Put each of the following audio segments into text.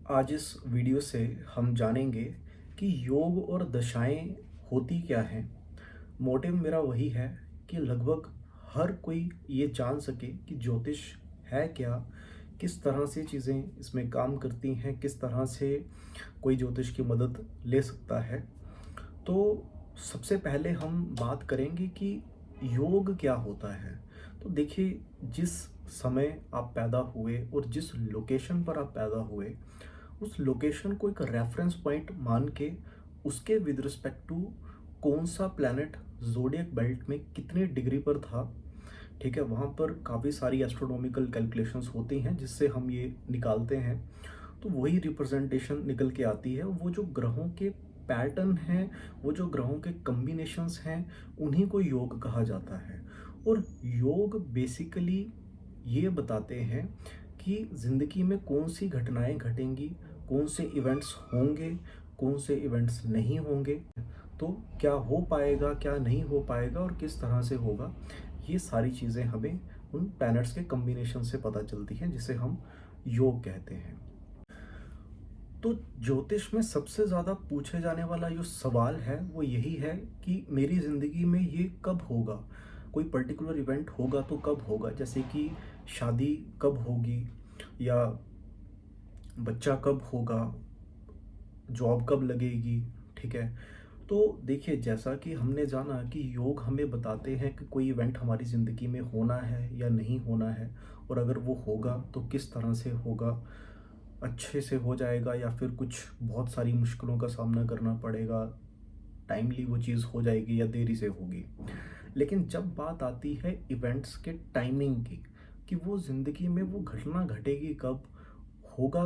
आज इस वीडियो से हम जानेंगे कि योग और दशाएं होती क्या हैं। मोटिव मेरा वही है कि लगभग हर कोई ये जान सके कि ज्योतिष है क्या, किस तरह से चीज़ें इसमें काम करती हैं, किस तरह से कोई ज्योतिष की मदद ले सकता है। तो सबसे पहले हम बात करेंगे कि योग क्या होता है। तो देखिए, जिस समय आप पैदा हुए और जिस लोकेशन पर आप पैदा हुए, उस लोकेशन को एक रेफरेंस पॉइंट मान के उसके विद रिस्पेक्ट टू कौन सा प्लैनेट ज़ोडिएक बेल्ट में कितने डिग्री पर था, ठीक है, वहाँ पर काफ़ी सारी एस्ट्रोनॉमिकल कैलकुलेशंस होती हैं जिससे हम ये निकालते हैं। तो वही रिप्रेजेंटेशन निकल के आती है। वो जो ग्रहों के पैटर्न हैं, वो जो ग्रहों के कम्बिनेशंस हैं, उन्हीं को योग कहा जाता है। और योग बेसिकली ये बताते हैं कि ज़िंदगी में कौन सी घटनाएं घटेंगी, कौन से इवेंट्स होंगे, कौन से इवेंट्स नहीं होंगे, तो क्या हो पाएगा, क्या नहीं हो पाएगा और किस तरह से होगा। ये सारी चीज़ें हमें उन प्लैनेट्स के कम्बिनेशन से पता चलती हैं, जिसे हम योग कहते हैं। तो ज्योतिष में सबसे ज़्यादा पूछे जाने वाला जो सवाल है वो यही है कि मेरी ज़िंदगी में ये कब होगा, कोई पर्टिकुलर इवेंट होगा तो कब होगा। जैसे कि शादी कब होगी, या बच्चा कब होगा, जॉब कब लगेगी, ठीक है। तो देखिए, जैसा कि हमने जाना कि योग हमें बताते हैं कि कोई इवेंट हमारी ज़िंदगी में होना है या नहीं होना है, और अगर वो होगा तो किस तरह से होगा, अच्छे से हो जाएगा या फिर कुछ बहुत सारी मुश्किलों का सामना करना पड़ेगा, टाइमली वो चीज़ हो जाएगी या देरी से होगी। लेकिन जब बात आती है इवेंट्स के टाइमिंग की, कि वो ज़िंदगी में वो घटना घटेगी कब, होगा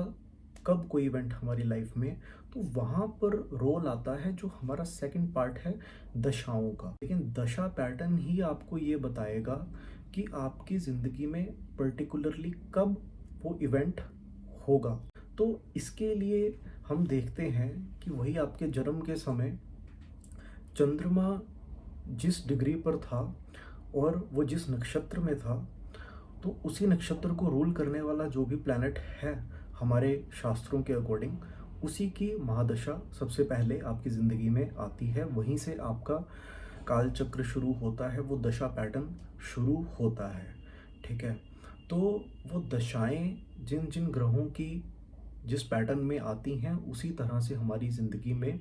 कब कोई इवेंट हमारी लाइफ में, तो वहाँ पर रोल आता है जो हमारा सेकंड पार्ट है, दशाओं का। लेकिन दशा पैटर्न ही आपको ये बताएगा कि आपकी ज़िंदगी में पर्टिकुलरली कब वो इवेंट होगा। तो इसके लिए हम देखते हैं कि वही आपके जन्म के समय चंद्रमा जिस डिग्री पर था और वो जिस नक्षत्र में था, तो उसी नक्षत्र को रूल करने वाला जो भी प्लैनेट है हमारे शास्त्रों के अकॉर्डिंग, उसी की महादशा सबसे पहले आपकी ज़िंदगी में आती है। वहीं से आपका काल चक्र शुरू होता है, वो दशा पैटर्न शुरू होता है, ठीक है। तो वो दशाएं जिन जिन ग्रहों की जिस पैटर्न में आती हैं, उसी तरह से हमारी ज़िंदगी में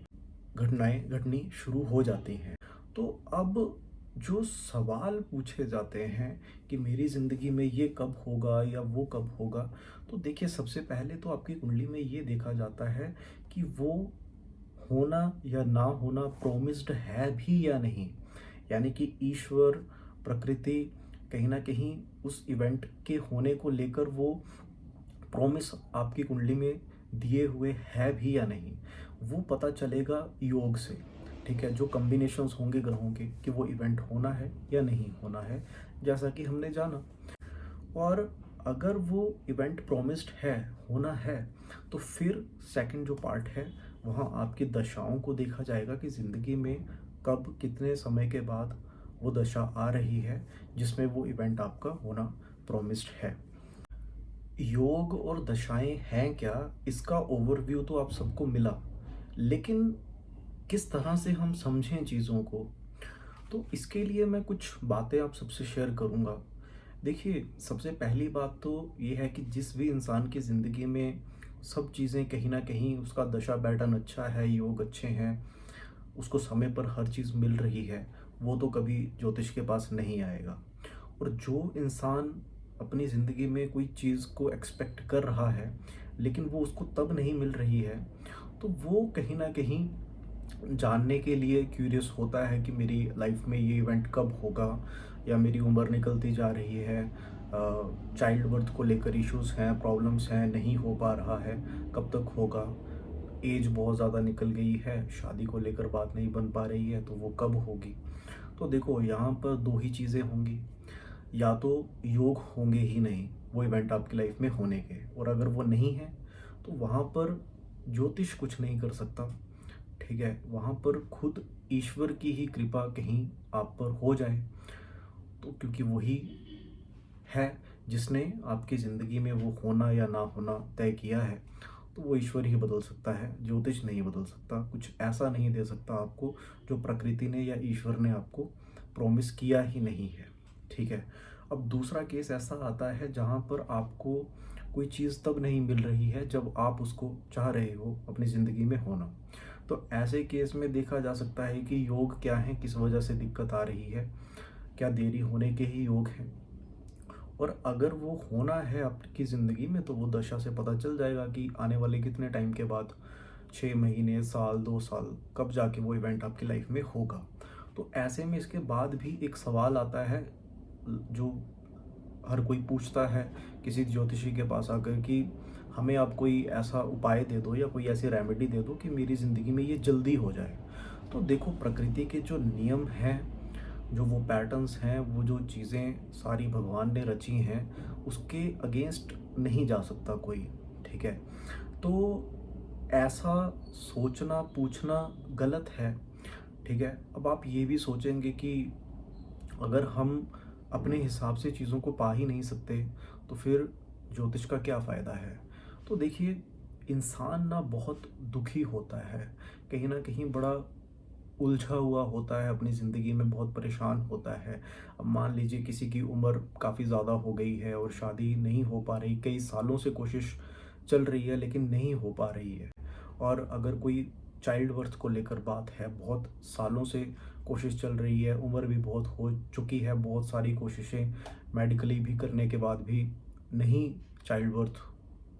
घटनाएं घटनी शुरू हो जाती हैं। तो अब जो सवाल पूछे जाते हैं कि मेरी ज़िंदगी में ये कब होगा या वो कब होगा, तो देखिए, सबसे पहले तो आपकी कुंडली में ये देखा जाता है कि वो होना या ना होना प्रोमिस्ड है भी या नहीं। यानी कि ईश्वर, प्रकृति कहीं ना कहीं उस इवेंट के होने को लेकर वो प्रॉमिस आपकी कुंडली में दिए हुए है भी या नहीं, वो पता चलेगा योग से, ठीक है। जो कॉम्बिनेशंस होंगे ग्रहों के कि वो इवेंट होना है या नहीं होना है, जैसा कि हमने जाना। और अगर वो इवेंट प्रॉमिस्ड है, होना है, तो फिर सेकंड जो पार्ट है, वहाँ आपकी दशाओं को देखा जाएगा कि ज़िंदगी में कब कितने समय के बाद वो दशा आ रही है जिसमें वो इवेंट आपका होना प्रॉमिस्ड है। योग और दशाएं हैं क्या, इसका ओवरव्यू तो आप सबको मिला, लेकिन किस तरह से हम समझें चीज़ों को, तो इसके लिए मैं कुछ बातें आप सबसे शेयर करूँगा। देखिए, सबसे पहली बात तो ये है कि जिस भी इंसान की ज़िंदगी में सब चीज़ें कहीं ना कहीं उसका दशा पैटर्न अच्छा है, योग अच्छे हैं, उसको समय पर हर चीज़ मिल रही है, वो तो कभी ज्योतिष के पास नहीं आएगा। और जो इंसान अपनी ज़िंदगी में कोई चीज़ को एक्सपेक्ट कर रहा है लेकिन वो उसको तब नहीं मिल रही है, तो वो कहीं ना कहीं जानने के लिए क्यूरियस होता है कि मेरी लाइफ में ये इवेंट कब होगा, या मेरी उम्र निकलती जा रही है, चाइल्ड बर्थ को लेकर इश्यूज हैं, प्रॉब्लम्स हैं, नहीं हो पा रहा है, कब तक होगा, एज बहुत ज़्यादा निकल गई है, शादी को लेकर बात नहीं बन पा रही है, तो वो कब होगी। तो देखो, यहाँ पर दो ही चीज़ें होंगी, या तो योग होंगे ही नहीं वो इवेंट आपकी लाइफ में होने के, और अगर वो नहीं है तो वहाँ पर ज्योतिष कुछ नहीं कर सकता, ठीक है। वहाँ पर खुद ईश्वर की ही कृपा कहीं आप पर हो जाए, तो क्योंकि वही है जिसने आपकी ज़िंदगी में वो होना या ना होना तय किया है, तो वो ईश्वर ही बदल सकता है, ज्योतिष नहीं बदल सकता। कुछ ऐसा नहीं दे सकता आपको जो प्रकृति ने या ईश्वर ने आपको प्रॉमिस किया ही नहीं है, ठीक है। अब दूसरा केस ऐसा आता है जहाँ पर आपको कोई चीज़ तब नहीं मिल रही है जब आप उसको चाह रहे हो अपनी ज़िंदगी में होना। तो ऐसे केस में देखा जा सकता है कि योग क्या है, किस वजह से दिक्कत आ रही है, क्या देरी होने के ही योग हैं। और अगर वो होना है आपकी ज़िंदगी में तो वो दशा से पता चल जाएगा कि आने वाले कितने टाइम के बाद, 6 महीने, साल, 2 साल, कब जाके वो इवेंट आपकी लाइफ में होगा। तो ऐसे में इसके बाद भी एक सवाल आता है जो हर कोई पूछता है किसी ज्योतिषी के पास आकर कि हमें आप कोई ऐसा उपाय दे दो या कोई ऐसी रेमेडी दे दो कि मेरी ज़िंदगी में ये जल्दी हो जाए। तो देखो, प्रकृति के जो नियम हैं, जो वो पैटर्न्स हैं, वो जो चीज़ें सारी भगवान ने रची हैं, उसके अगेंस्ट नहीं जा सकता कोई, ठीक है। तो ऐसा सोचना पूछना गलत है, ठीक है। अब आप ये भी सोचेंगे कि अगर हम अपने हिसाब से चीज़ों को पा ही नहीं सकते तो फिर ज्योतिष का क्या फ़ायदा है। तो देखिए, इंसान ना बहुत दुखी होता है, कहीं ना कहीं बड़ा उलझा हुआ होता है, अपनी ज़िंदगी में बहुत परेशान होता है। अब मान लीजिए किसी की उम्र काफ़ी ज़्यादा हो गई है और शादी नहीं हो पा रही, कई सालों से कोशिश चल रही है लेकिन नहीं हो पा रही है। और अगर कोई चाइल्ड बर्थ को लेकर बात है, बहुत सालों से कोशिश चल रही है, उम्र भी बहुत हो चुकी है, बहुत सारी कोशिशें मेडिकली भी करने के बाद भी नहीं चाइल्ड बर्थ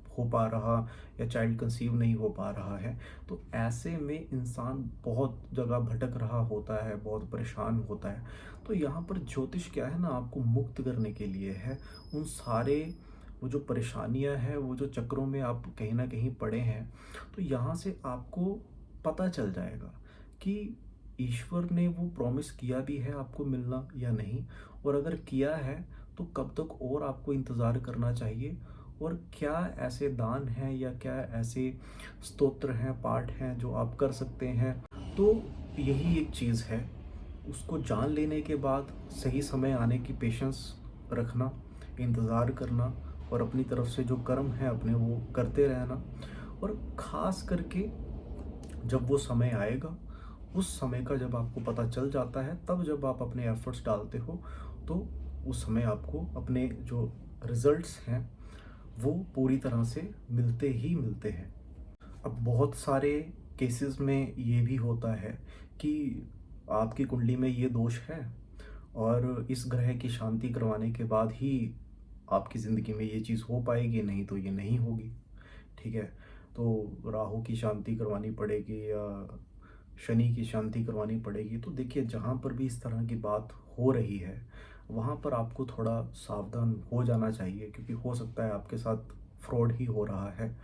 हो पा रहा या चाइल्ड कंसीव नहीं हो पा रहा है। तो ऐसे में इंसान बहुत जगह भटक रहा होता है, बहुत परेशान होता है। तो यहाँ पर ज्योतिष क्या है ना, आपको मुक्त करने के लिए है। उन सारे वो जो परेशानियाँ हैं, वो जो चक्रों में आप कहीं ना कहीं पड़े हैं, तो यहाँ से आपको पता चल जाएगा कि ईश्वर ने वो प्रॉमिस किया भी है आपको मिलना या नहीं, और अगर किया है तो कब तक और आपको इंतज़ार करना चाहिए, और क्या ऐसे दान हैं या क्या ऐसे स्तोत्र हैं, पाठ हैं जो आप कर सकते हैं। तो यही एक चीज़ है, उसको जान लेने के बाद सही समय आने की पेशेंस रखना, इंतज़ार करना, और अपनी तरफ से जो कर्म है अपने वो करते रहना। और ख़ास करके जब वो समय आएगा, उस समय का जब आपको पता चल जाता है, तब जब आप अपने एफर्ट्स डालते हो, तो उस समय आपको अपने जो रिजल्ट्स हैं वो पूरी तरह से मिलते ही मिलते हैं। अब बहुत सारे केसेस में ये भी होता है कि आपकी कुंडली में ये दोष है और इस ग्रह की शांति करवाने के बाद ही आपकी ज़िंदगी में ये चीज़ हो पाएगी, नहीं तो ये नहीं होगी, ठीक है। तो राहु की शांति करवानी पड़ेगी या शनि की शांति करवानी पड़ेगी। तो देखिए, जहाँ पर भी इस तरह की बात हो रही है वहाँ पर आपको थोड़ा सावधान हो जाना चाहिए, क्योंकि हो सकता है आपके साथ फ्रॉड ही हो रहा है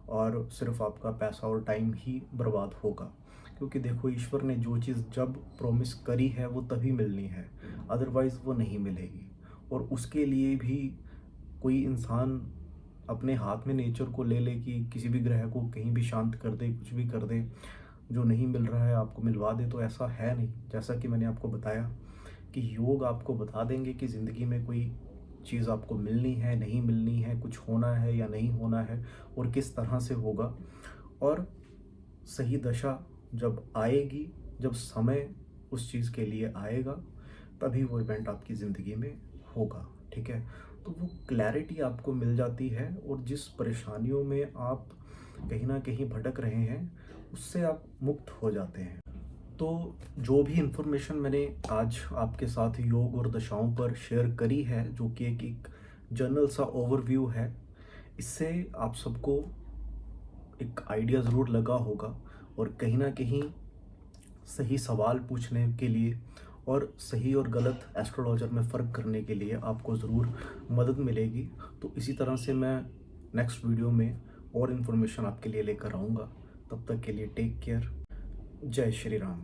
और सिर्फ आपका पैसा और टाइम ही बर्बाद होगा। क्योंकि देखो, ईश्वर ने जो चीज़ जब प्रॉमिस करी है वो तभी मिलनी है, अदरवाइज़ वो नहीं मिलेगी। और उसके लिए भी कोई इंसान अपने हाथ में नेचर को ले ले कि किसी भी ग्रह को कहीं भी शांत कर दे, कुछ भी कर दे, जो नहीं मिल रहा है आपको मिलवा दे, तो ऐसा है नहीं। जैसा कि मैंने आपको बताया कि योग आपको बता देंगे कि ज़िंदगी में कोई चीज़ आपको मिलनी है, नहीं मिलनी है, कुछ होना है या नहीं होना है, और किस तरह से होगा। और सही दशा जब आएगी, जब समय उस चीज़ के लिए आएगा, तभी वो इवेंट आपकी ज़िंदगी में होगा, ठीक है। तो वो क्लैरिटी आपको मिल जाती है, और जिस परेशानियों में आप कहीं ना कहीं भटक रहे हैं उससे आप मुक्त हो जाते हैं। तो जो भी इन्फॉर्मेशन मैंने आज आपके साथ योग और दशाओं पर शेयर करी है, जो कि एक जनरल सा ओवरव्यू है, इससे आप सबको एक आइडिया ज़रूर लगा होगा, और कहीं ना कहीं सही सवाल पूछने के लिए और सही और गलत एस्ट्रोलॉजर में फ़र्क करने के लिए आपको ज़रूर मदद मिलेगी। तो इसी तरह से मैं नेक्स्ट वीडियो में और इन्फॉर्मेशन आपके लिए लेकर आऊँगा। तब तक के लिए टेक केयर। जय श्री राम।